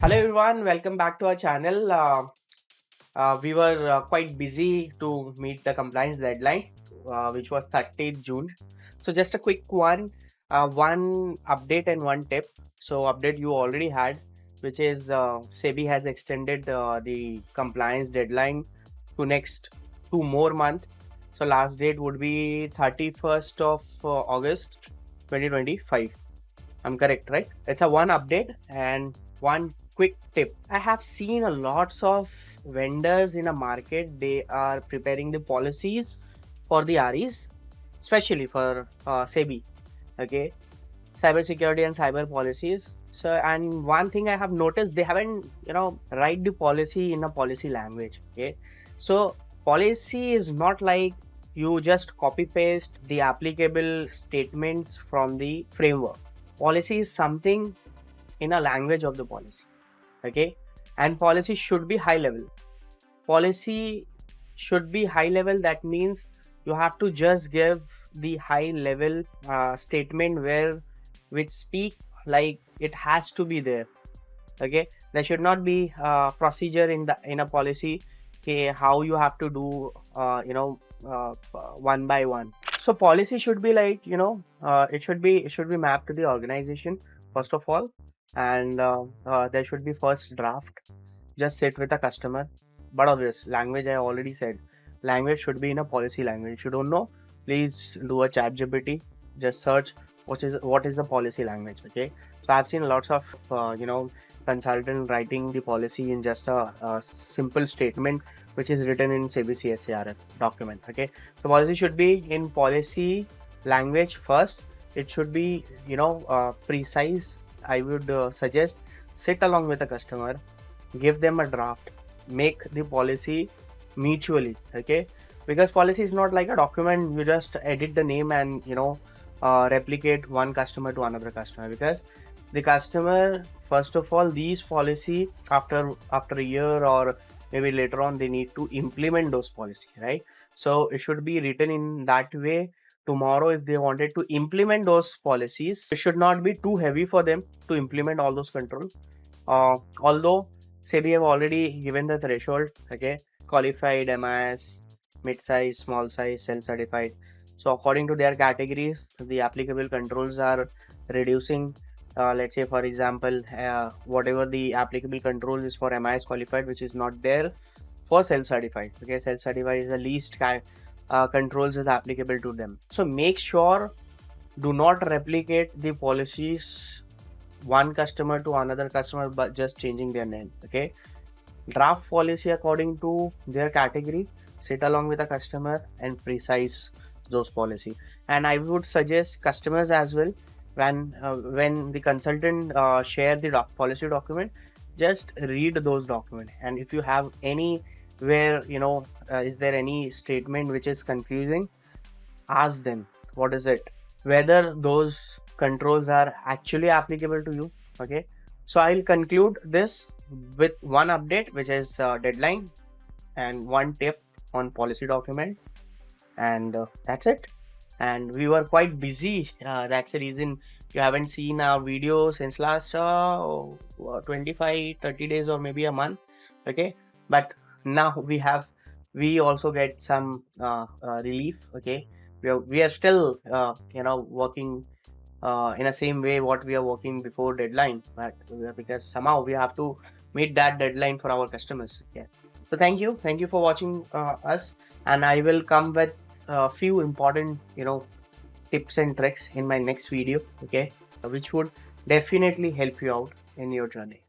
Hello everyone, welcome back to our channel. We were quite busy to meet the compliance deadline, which was 30th June. So just a quick one update and one tip. So update you already had, which is SEBI has extended the compliance deadline to next 2 more months. So last date would be 31st of August 2025. I'm correct, right? It's a one update and one quick tip. I have seen a lots of vendors in a market. They are preparing the policies for the REs, especially for SEBI. Okay, cyber security and cyber policies. So, and one thing I have noticed, they haven't write the policy in a policy language. Okay, so policy is not like you just copy paste the applicable statements from the framework. Policy is something in a language of the policy. Okay, and policy should be high level. Policy should be high level. That means you have to just give the high level statement where which speak like it has to be there. Okay, there should not be procedure in a policy. Okay, how you have to do one by one. So policy should be like it should be mapped to the organization first of all, and there should be first draft. Just sit with the customer. But obvious language, I already said, language should be in a policy language. If you don't know, please do a chat GPT. Just search what is the policy language. Okay, so I've seen lots of consultant writing the policy in just a simple statement which is written in SEBI-CSCRF document. Okay, so policy should be in policy language first. It should be precise. I would suggest sit along with the customer, give them a draft, make the policy mutually. Okay, because policy is not like a document you just edit the name and replicate one customer to another customer, because the customer, first of all, these policy after a year or maybe later on, they need to implement those policy, right? So it should be written in that way. Tomorrow, if they wanted to implement those policies, it should not be too heavy for them to implement all those controls. Although SEBI have already given the threshold. Okay, qualified, MIS, mid size, small size, self-certified. So according to their categories, the applicable controls are reducing. Let's say, for example, whatever the applicable control is for MIS qualified, which is not there for self-certified. Okay, self-certified is the least controls is applicable to them. So make sure do not replicate the policies one customer to another customer but just changing their name. Okay, draft policy according to their category, sit along with the customer and precise those policy. And I would suggest customers as well, when the consultant share the policy document, just read those documents. And if you have any where is there any statement which is confusing, ask them what is it, whether those controls are actually applicable to you. Okay, so I'll conclude this with one update, which is deadline, and one tip on policy document, and that's it. And we were quite busy, that's the reason you haven't seen our video since last 25-30 days or maybe a month. Okay, but now we also get some relief. Okay, we are still working in the same way what we are working before deadline, but because somehow we have to meet that deadline for our customers. Yeah, so thank you for watching us, and I will come with a few important tips and tricks in my next video. Okay, which would definitely help you out in your journey.